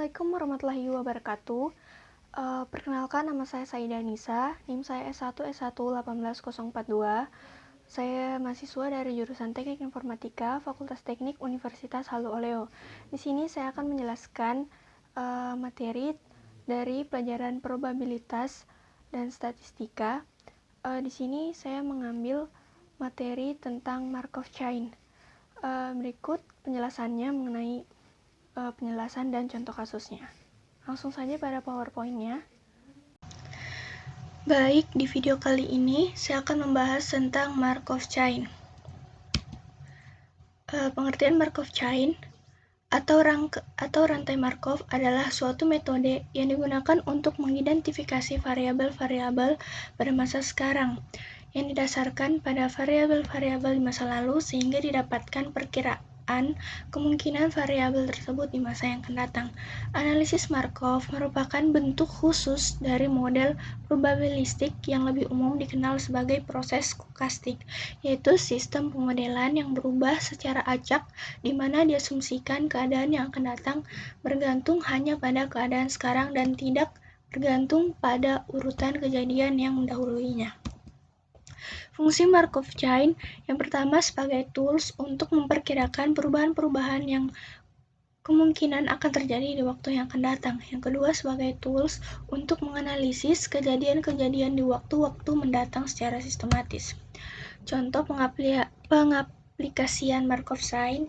Assalamualaikum warahmatullahi wabarakatuh. Perkenalkan, nama saya Saida Nisa, NIM saya S1 Saya mahasiswa dari jurusan Teknik Informatika, Fakultas Teknik Universitas Halu Oleo. Di sini saya akan menjelaskan materi dari pelajaran probabilitas dan statistika. Di sini saya mengambil materi tentang Markov chain. Berikut penjelasannya mengenai penjelasan dan contoh kasusnya. Langsung saja pada PowerPoint-nya. Baik, di video kali ini saya akan membahas tentang Markov chain. Pengertian Markov chain atau rantai Markov adalah suatu metode yang digunakan untuk mengidentifikasi variabel-variabel pada masa sekarang yang didasarkan pada variabel-variabel di masa lalu sehingga didapatkan perkiraan kemungkinan variabel tersebut di masa yang akan datang. Analisis Markov merupakan bentuk khusus dari model probabilistik yang lebih umum dikenal sebagai proses stokastik, yaitu sistem pemodelan yang berubah secara acak di mana diasumsikan keadaan yang akan datang bergantung hanya pada keadaan sekarang dan tidak bergantung pada urutan kejadian yang mendahuluinya. Fungsi Markov chain yang pertama sebagai tools untuk memperkirakan perubahan-perubahan yang kemungkinan akan terjadi di waktu yang akan datang. Yang kedua sebagai tools untuk menganalisis kejadian-kejadian di waktu-waktu mendatang secara sistematis. Contoh pengaplikasian Markov chain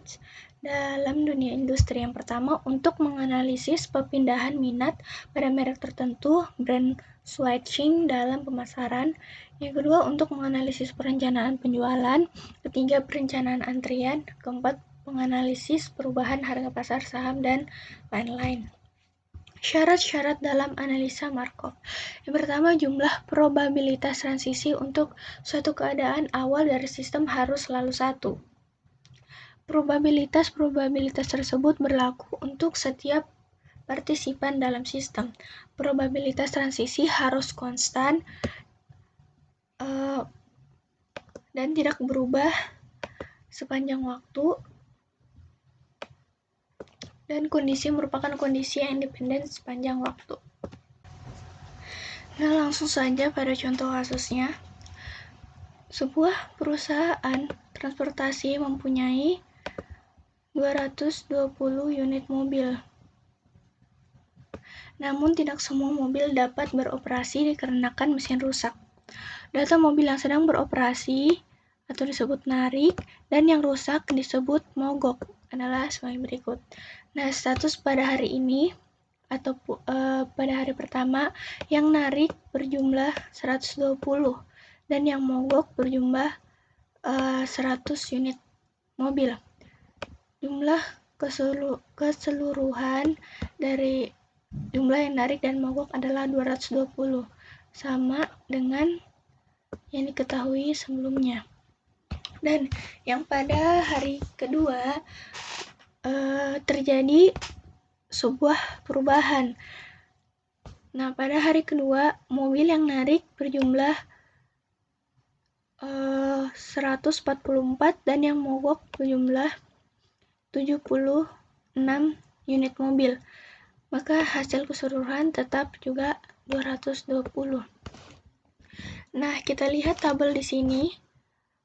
dalam dunia industri yang pertama untuk menganalisis perpindahan minat pada merek tertentu, brand switching dalam pemasaran. Yang kedua untuk menganalisis perencanaan penjualan. Ketiga perencanaan antrian. Keempat menganalisis perubahan harga pasar saham dan lain-lain. Syarat-syarat dalam analisa Markov. Yang pertama, jumlah probabilitas transisi untuk suatu keadaan awal dari sistem harus selalu 1. Probabilitas tersebut berlaku untuk setiap partisipan dalam sistem. Probabilitas transisi harus konstan dan tidak berubah sepanjang waktu, dan kondisi merupakan kondisi yang independen sepanjang waktu. Nah, langsung saja pada contoh kasusnya. Sebuah perusahaan transportasi mempunyai 220 unit mobil. Namun tidak semua mobil dapat beroperasi dikarenakan mesin rusak. Data mobil yang sedang beroperasi atau disebut narik dan yang rusak disebut mogok adalah sebagai berikut. Nah, status pada hari ini atau pada hari pertama yang narik berjumlah 120 dan yang mogok berjumlah 100 unit mobil. Jumlah keseluruhan dari jumlah yang narik dan mogok adalah 220, sama dengan yang diketahui sebelumnya. Dan yang pada hari kedua terjadi sebuah perubahan. Nah, pada hari kedua mobil yang narik berjumlah 144 dan yang mogok berjumlah 76 unit mobil. Maka hasil keseluruhan tetap juga 220. Nah, kita lihat tabel di sini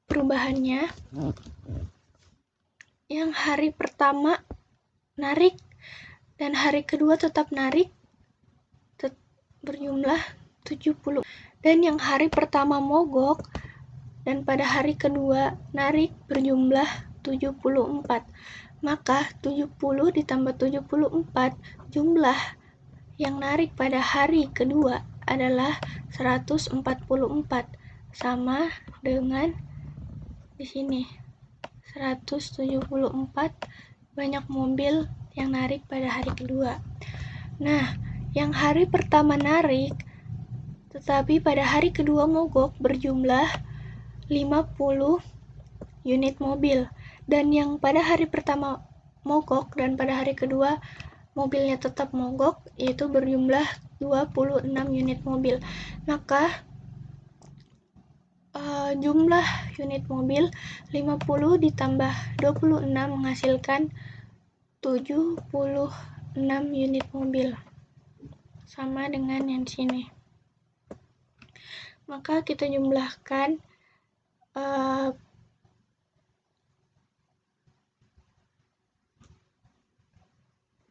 perubahannya. Yang hari pertama narik dan hari kedua tetap narik berjumlah 70. Dan yang hari pertama mogok dan pada hari kedua narik berjumlah 74. Maka 70 ditambah 74, jumlah yang narik pada hari kedua adalah 144, sama dengan di sini 174 banyak mobil yang narik pada hari kedua. Nah, yang hari pertama narik tetapi pada hari kedua mogok berjumlah 50 unit mobil, dan yang pada hari pertama mogok dan pada hari kedua mobilnya tetap mogok yaitu berjumlah 26 unit mobil. Maka jumlah unit mobil 50 ditambah 26 menghasilkan 76 unit mobil. Sama dengan yang di sini. Maka kita jumlahkan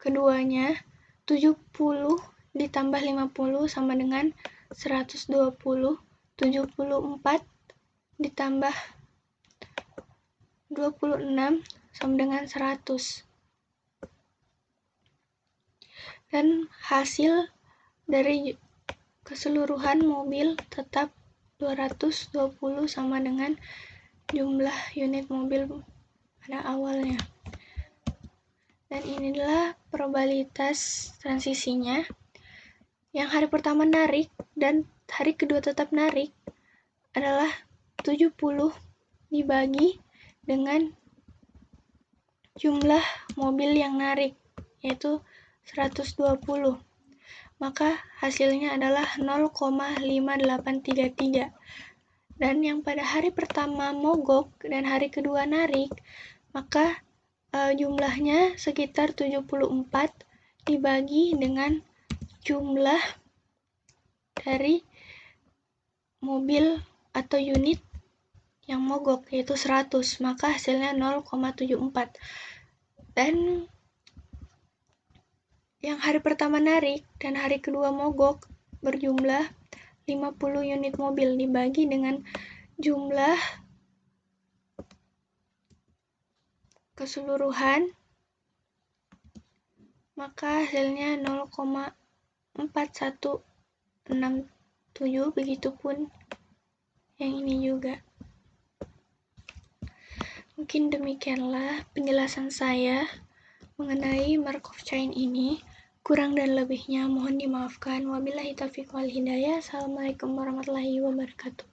keduanya. 70 ditambah 50 sama dengan 120. 74 ditambah 26 sama dengan 100. Dan hasil dari keseluruhan mobil tetap 220 sama dengan jumlah unit mobil pada awalnya. Dan inilah probabilitas transisinya. Yang hari pertama narik dan hari kedua tetap narik adalah 70 dibagi dengan jumlah mobil yang narik, yaitu 120. Maka hasilnya adalah 0,5833. Dan yang pada hari pertama mogok dan hari kedua narik, maka jumlahnya sekitar 74 dibagi dengan jumlah dari mobil atau unit yang mogok, yaitu 100, maka hasilnya 0,74. Dan yang hari pertama narik dan hari kedua mogok berjumlah 50 unit mobil dibagi dengan jumlah keseluruhan, maka hasilnya 0,4167, begitupun yang ini juga. Mungkin demikianlah penjelasan saya mengenai Markov chain ini. Kurang dan lebihnya mohon dimaafkan. Wabillahi taufiq wal hidayah. Assalamualaikum warahmatullahi wabarakatuh.